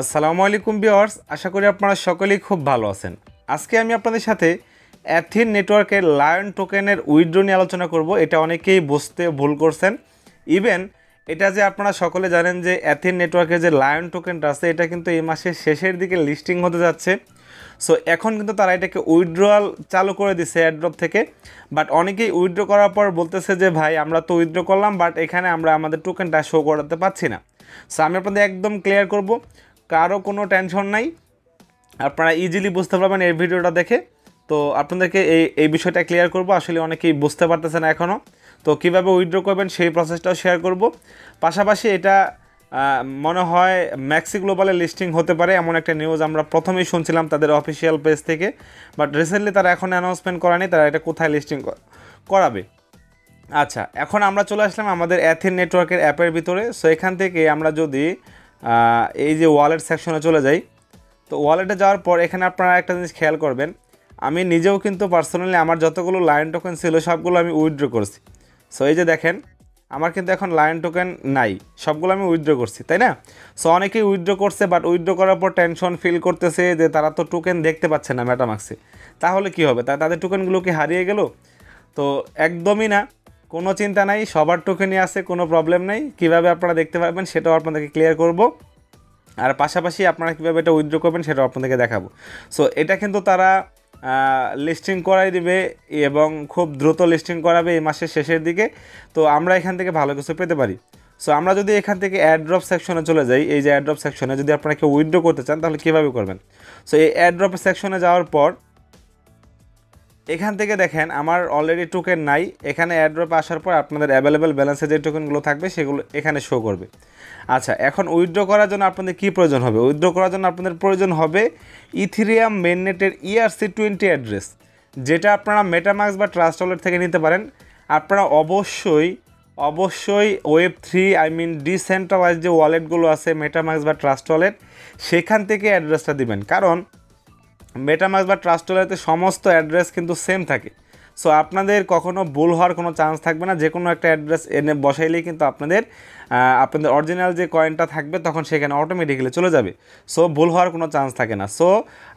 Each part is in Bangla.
আসসালামু আলাইকুম ভিউয়ার্স, আশা করি আপনারা সকলেই খুব ভালো আছেন। আজকে আমি আপনাদের সাথে অ্যাথিন নেটওয়ার্কের লায়ন টোকেনের উইথড্র নিয়ে আলোচনা করব। এটা অনেকেই বুঝতে ভুল করছেন। ইভেন এটা যে আপনারা সকলে জানেন যে অ্যাথিন নেটওয়ার্কের যে লায়ন টোকেনটা আছে এটা কিন্তু এই মাসের শেষের দিকে লিস্টিং হতে যাচ্ছে। সো এখন কিন্তু তারা এটাকে উইথড্রয়াল চালু করে দিচ্ছে এয়ারড্রপ থেকে। বাট অনেকেই উইথড্র করার পর বলতেছে যে ভাই আমরা তো উইথড্র করলাম, বাট এখানে আমরা আমাদের টোকেনটা শো করাতে পারছি না। সো আমি আপনাদের একদম ক্লিয়ার করব, কারো কোনো টেনশন নাই, আপনারা ইজিলি বুঝতে পারবেন এই ভিডিওটা দেখে। তো আপনাদেরকে এই বিষয়টা ক্লিয়ার করব। আসলে অনেকেই বুঝতে পারতেছে না এখনও। তো কীভাবে উইথড্র করবেন সেই প্রসেসটাও শেয়ার করব। পাশাপাশি এটা মনে হয় ম্যাক্সি গ্লোবালে লিস্টিং হতে পারে এমন একটা নিউজ আমরা প্রথমেই শুনছিলাম তাদের অফিসিয়াল পেজ থেকে। বাট রিসেন্টলি তারা এখন অ্যানাউন্সমেন্ট করেনি তারা এটা কোথায় লিস্টিং করাবে। আচ্ছা, এখন আমরা চলে আসলাম আমাদের অ্যাথিন নেটওয়ার্কের অ্যাপের ভিতরে। সো এখান থেকে আমরা যদি এই যে ওয়ালেট সেকশনে চলে যাই, তো ওয়ালেটে যাওয়ার পর এখানে আপনারা একটা জিনিস খেয়াল করবেন, আমি নিজেও কিন্তু পার্সোনালি আমার যতগুলো লায়ন টোকেন ছিল সবগুলো আমি উইথড্র করছি। সো এই যে দেখেন আমার কিন্তু এখন লায়ন টোকেন নাই, সবগুলো আমি উইথড্র করছি, তাই না? সো অনেকেই উইথড্র করছে, বাট উইথড্র করার পর টেনশন ফিল করতেছে যে তারা তো টোকেন দেখতে পাচ্ছে না মেটামাক্সে। তাহলে কি হবে? তাদের টোকেনগুলো কি হারিয়ে গেল? তো একদমই না, কোনো চিন্তা নাই, সবার টোকেনই আছে, কোনো প্রবলেম নেই। কীভাবে আপনারা দেখতে পারবেন সেটাও আপনাদেরকে ক্লিয়ার করব। আর পাশাপাশি আপনারা কীভাবে এটা উইথড্র করবেন সেটাও আপনাদেরকে দেখাবো। সো এটা কিন্তু তারা লিস্টিং করাই দিবে এবং খুব দ্রুত লিস্টিং করাবে এই মাসের শেষের দিকে। তো আমরা এখান থেকে ভালো কিছু পেতে পারি। সো আমরা যদি এখান থেকে অ্যাড্রপ সেকশনে চলে যাই, এই যে অ্যাড্রপ সেকশনে যদি আপনারা কেউ উইথড্র করতে চান তাহলে কীভাবে করবেন? সো এই অ্যাড্রপ সেকশনে যাওয়ার পর এখান থেকে দেখেন আমার অলরেডি টোকেন নাই। এখানে অ্যাড্রপে আসার পর আপনাদের অ্যাভেলেবেল ব্যালেন্সে যে টোকেনগুলো থাকবে সেগুলো এখানে শো করবে। আচ্ছা, এখন উইথড্র করার জন্য আপনাদের কী প্রয়োজন হবে? উইথড্র করার জন্য আপনাদের প্রয়োজন হবে ইথিরিয়াম মেইননেটের ERC20 অ্যাড্রেস, যেটা আপনারা মেটামাক্স বা ট্রাস্ট ওয়ালেট থেকে নিতে পারেন। আপনারা অবশ্যই Web3 ডিসেন্ট্রালাইজ যে ওয়ালেটগুলো আছে মেটামাক্স বা ট্রাস্ট ওয়ালেট সেখান থেকে অ্যাড্রেসটা দিবেন, কারণ মেটামাক্স বা ট্রাস্ট ওয়ালেটে সমস্ত অ্যাড্রেস কিন্তু সেম থাকে। সো আপনাদের কখনো ভুল হওয়ার কোনো চান্স থাকবে না। যে কোনো একটা অ্যাড্রেস এনে বসাইলেই কিন্তু আপনাদের অরিজিনাল যে কয়েনটা থাকবে তখন সেখানে অটোমেটিক্যালি চলে যাবে। সো ভুল হওয়ার কোনো চান্স থাকে না। সো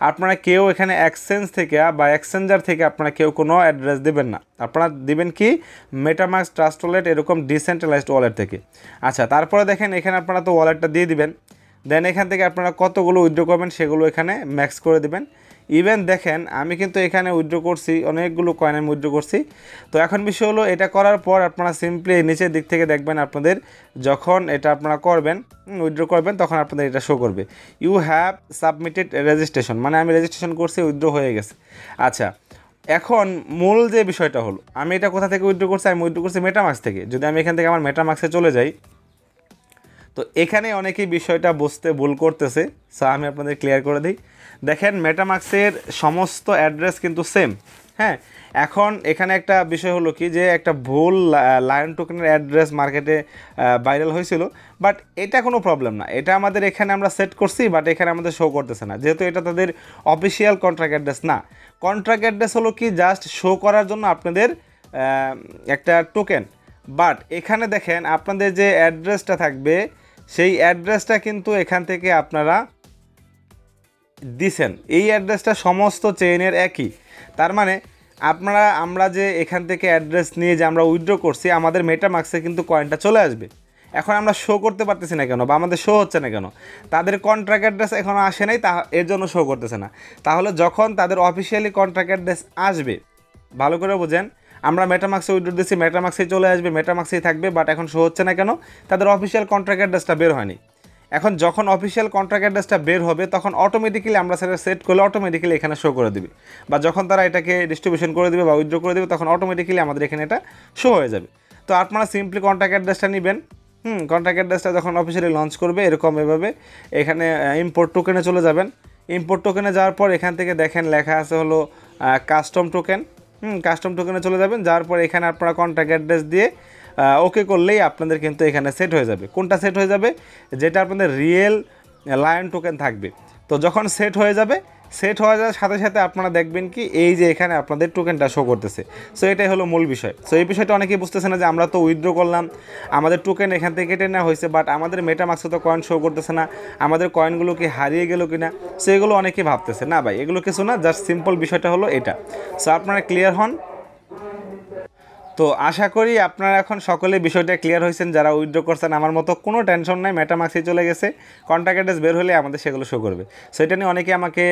আপনারা কেউ এখানে এক্সচেঞ্জ থেকে বা এক্সচেঞ্জার থেকে আপনারা কেউ কোনো অ্যাড্রেস দেবেন না। আপনারা দিবেন কি মেটামাক্স, ট্রাস্ট ওয়ালেট, এরকম ডিসেন্ট্রালাইজড ওয়ালেট থেকে। আচ্ছা, তারপরে দেখেন এখানে আপনারা তো ওয়ালেটটা দিয়ে দিবেন। দেন এখান থেকে আপনারা কতগুলো উইথড্র করবেন সেগুলো এখানে ম্যাক্স করে দিবেন। ইভেন দেখেন আমি কিন্তু এখানে উইথড্র করছি, অনেকগুলো কয়েন আমি উইথড্র করছি। তো এখন বিষয় হলো এটা করার পর আপনারা সিম্পলি নিচের দিক থেকে দেখবেন আপনাদের যখন এটা আপনারা করবেন, উইথড্র করবেন, তখন আপনাদের এটা শো করবে ইউ হ্যাভ সাবমিটেড রেজিস্ট্রেশন, মানে আমি রেজিস্ট্রেশন করছি, উইথড্র হয়ে গেছে। আচ্ছা, এখন মূল যে বিষয়টা হলো আমি এটা কোথা থেকে উইথড্র করছি? আমি উইথড্র করছি মেটামাক্স থেকে। যদি আমি এখান থেকে আমার মেটামাক্সে চলে যাই, তো এখানে অনেকেই বিষয়টা বুঝতে ভুল করতেছে। সো আমি আপনাদের ক্লিয়ার করে দিই। দেখেন মেটামাক্সের সমস্ত অ্যাড্রেস কিন্তু সেম। হ্যাঁ, এখন এখানে একটা বিষয় হলো কি যে একটা ভুল লায়ন টোকেনের অ্যাড্রেস মার্কেটে ভাইরাল হয়েছিল, বাট এটা কোনো প্রবলেম না। এটা আমাদের এখানে আমরা সেট করছি, বাট এখানে আমাদের শো করতেছে না, যেহেতু এটা তাদের অফিসিয়াল কন্ট্রাক্ট অ্যাড্রেস না। কন্ট্রাক্ট অ্যাড্রেস হলো কি জাস্ট শো করার জন্য আপনাদের একটা টোকেন। বাট এখানে দেখেন আপনাদের যে অ্যাড্রেসটা থাকবে সেই অ্যাড্রেসটা কিন্তু এখান থেকে আপনারা দিছেন, এই অ্যাড্রেসটা সমস্ত চেইনের একই। তার মানে আমরা যে এখান থেকে অ্যাড্রেস নিয়ে যে আমরা উইথড্র করছি আমাদের মেটামাক্সে কিন্তু কয়েনটা চলে আসবে। এখন আমরা শো করতে পারতেছি না কেন, বা আমাদের শো হচ্ছে না কেন? তাদের কন্ট্রাক্ট অ্যাড্রেস এখনও আসে নাই, এর জন্য শো করতেছে না। তাহলে যখন তাদের অফিসিয়ালি কন্ট্রাক্ট অ্যাড্রেস আসবে, ভালো করে বোঝেন, আমরা মেটামাক্সে উইথড্র দিচ্ছি, মেটামাক্সেই চলে আসবে, মেটামাক্সেই থাকবে, বাট এখন শো হচ্ছে না কেন? তাদের অফিসিয়াল কন্ট্রাক্ট অ্যাড্রেসটা বের হয়নি। এখন যখন অফিসিয়াল কন্ট্রাক্ট অ্যাড্রেসটা বের হবে তখন অটোমেটিক্যালি আমরা সেটা সেট করলে অটোমেটিক্যালি এখানে শো করে দিবে, বা যখন তারা এটাকে ডিস্ট্রিবিউশন করে দেবে বা উইথড্র করে দেবে তখন অটোমেটিক্যালি আমাদের এখানে এটা শো হয়ে যাবে। তো আপনারা সিম্পলি কন্ট্রাক্ট অ্যাড্রেসটা নেবেন। কন্ট্রাক্ট অ্যাড্রেসটা যখন অফিসিয়ালি লঞ্চ করবে এরকম এভাবে এখানে ইম্পোর্ট টোকেনে চলে যাবেন। ইম্পোর্ট টোকেনে যাওয়ার পর এখান থেকে দেখেন লেখা আছে হলো কাস্টম টোকেন। কাস্টম টোকেনে চলে যাবেন, যাওয়ার পর এখানে আপনারা কন্ট্রাক্ট অ্যাড্রেস দিয়ে ওকে করলেই আপনাদের কিন্তু এখানে সেট হয়ে যাবে। কোনটা সেট হয়ে যাবে? যেটা আপনাদের রিয়েল লায়ন টোকেন থাকবে। তো যখন সেট হয়ে যাবে সেট হয়ে যাওয়ার সাথে সাথে আপনারা দেখবেন কি এই যে এখানে আপনাদের টোকেনটা শো করতেছে। সো এটাই হলো মূল বিষয়। সো এই বিষয়টা অনেকেই বুঝতেছে না যে আমরা তো উইথড্র করলাম, আমাদের টোকেন এখান থেকে কেটে নেওয়া হয়েছে, বাট আমাদের মেটামাক্সে তো কয়েন শো করতেছে না, আমাদের কয়েনগুলো কি হারিয়ে গেল কিনা। সো এগুলো অনেকেই ভাবতেছে। না ভাই, এগুলো কিছু না, জাস্ট সিম্পল বিষয়টা হলো এটা। সো আপনারা ক্লিয়ার হন। তো আশা করি আপনারা এখন সকলে বিষয়টা ক্লিয়ার হয়েছেন। যারা উইথড্র করছেন আমার মতো কোনো টেনশন নাই, মেটামাক্সে চলে গেছে, কন্ট্যাক্ট অ্যাড্রেস বের হলে আমাদের সেগুলো শো করবে। সো এটা নিয়ে অনেকে আমাকে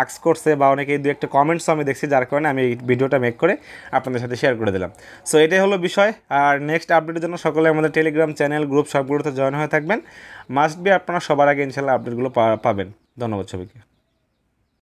আক্স করছে বা অনেকে দু একটা কমেন্টসও আমি দেখছি, যার কারণে আমি এই ভিডিওটা মেক করে আপনাদের সাথে শেয়ার করে দিলাম। সো এটাই হলো বিষয়। আর নেক্সট আপডেটের জন্য সকলে আমাদের টেলিগ্রাম চ্যানেল, গ্রুপ সবগুলোতে জয়েন হয়ে থাকবেন। মাস্ট বি আপনারা সবার আগে ইনশাল্লাহ আপডেটগুলো পাবেন। ধন্যবাদ সবাইকে।